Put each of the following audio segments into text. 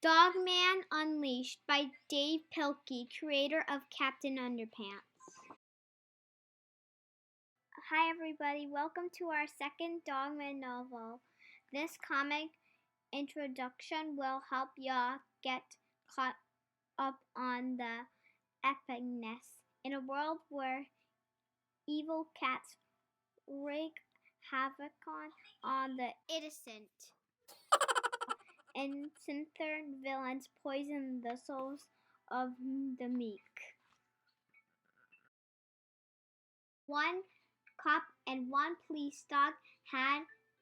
Man Unleashed by Dav Pilkey, creator of Captain Underpants. Hi everybody, welcome to our second Man novel. This comic introduction will help y'all get caught up on the epicness in a world where evil cats wreak havoc on the innocent. And sinister villains poison the souls of the meek. One cop and one police dog had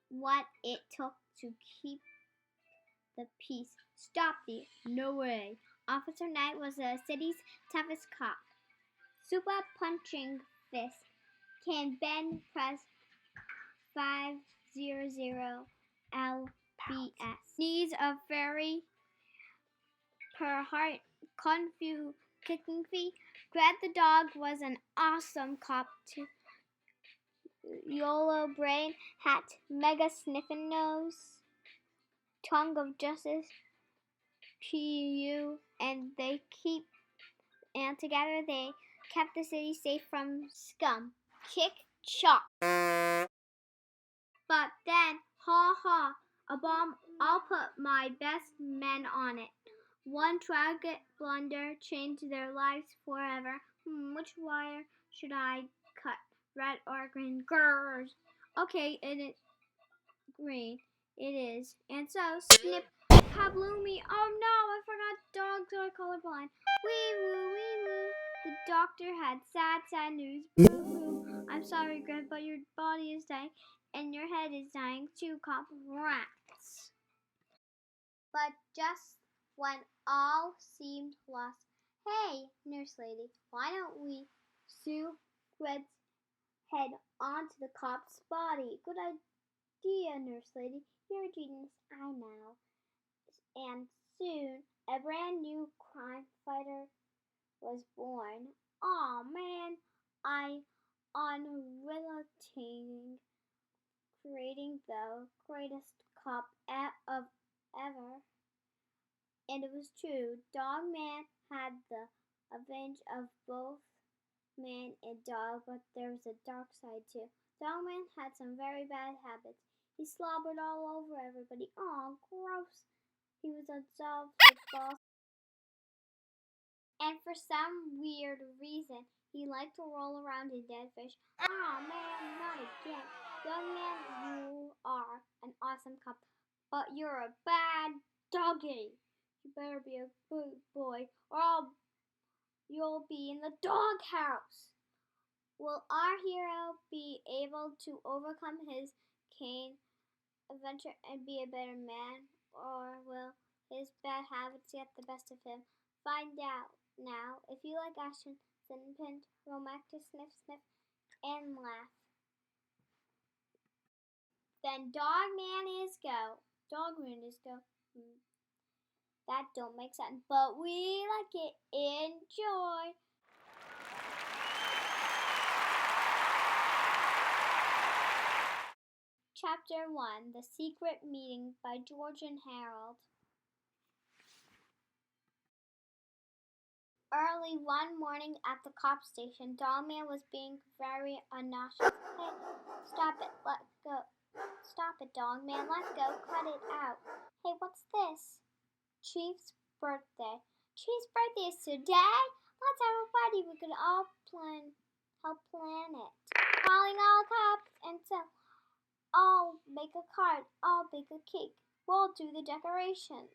what it took to keep the peace. Stop there. No way. Officer Knight was the city's toughest cop. Super punching fist can bend press 500 lbs. Needs a very per heart kung fu kicking feet. Grab the dog was an awesome cop too. YOLO brain, hat, mega sniffing nose, tongue of justice, PU, and together they kept the city safe from scum. Kick, chop. But then, ha, a bomb, I'll put my best men on it. One tragic blunder changed their lives forever. Which wire should I cut? Red or green? Grrr. Okay, it is green. It is. And so, snip, kabloomy. Oh no, I forgot dogs are colorblind. Wee woo, wee woo. The doctor had sad news. Boo hoo. I'm sorry, Greg, but your body is dying and your head is dying too, cop rats. But just when all seemed lost, hey, nurse lady, why don't we sew Red's head onto the cop's body? Good idea, nurse lady. You're a genius, I know. And soon, a brand new crime fighter was born. Aw, man, I unrelenting creating the greatest cop of ever. And it was true. Dogman had the advantage of both man and dog, but there was a dark side too. Dogman had some very bad habits. He slobbered all over everybody. Aw, gross. He was absolved with balls. And for some weird reason, he liked to roll around in dead fish. Aw, man, not again. Dogman, you are an awesome cop, but you're a bad doggy. You better be a good boy, or you'll be in the doghouse. Will our hero be able to overcome his cane adventure and be a better man, or will his bad habits get the best of him? Find out now. If you like action, sentiment, romantic, sniff, and laugh, then Dogman is go. Dogman is go. That don't make sense, but we like it. Enjoy. Chapter 1, The Secret Meeting by George and Harold. Early one morning at the cop station, Dogman was being very obnoxious. Hey, stop it, let go. Stop it, Dogman, let go, cut it out. Hey, what's this? Chief's birthday. Chief's birthday is today? Let's have a party. We could all help plan it. Calling all cops, and so I'll make a card. I'll bake a cake. We'll do the decoration.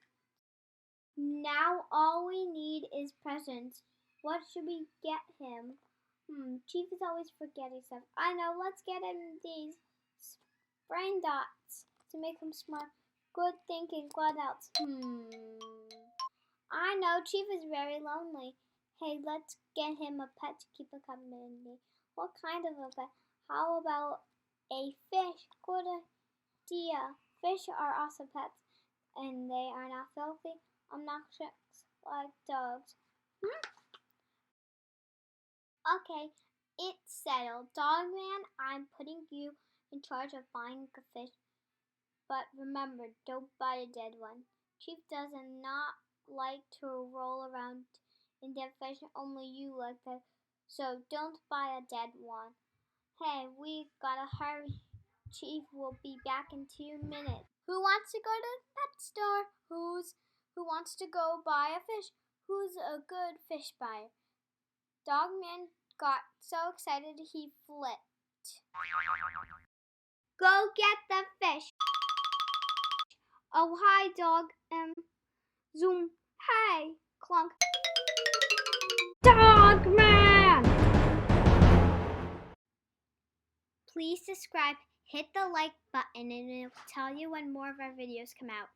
Now all we need is presents. What should we get him? Chief is always forgetting stuff. I know, let's get him these brain dots to make him smart. Good thinking, what else? I know, Chief is very lonely. Hey, let's get him a pet to keep him company. What kind of a pet? How about a fish? Good idea. Fish are awesome pets, and they are not filthy, obnoxious like dogs. Okay, it's settled. Dogman, I'm putting you in charge of buying a fish. But remember, don't buy a dead one. Chief does not like to roll around in dead fish. Only you like that. So don't buy a dead one. Hey, we gotta hurry. Chief will be back in 2 minutes. Who wants to go to the pet store? Who wants to go buy a fish? Who's a good fish buyer? Dogman got so excited he flipped. Go get the fish. Oh, hi, dog. Zoom. Hey, clunk. Dogman! Please subscribe, hit the like button, and it will tell you when more of our videos come out.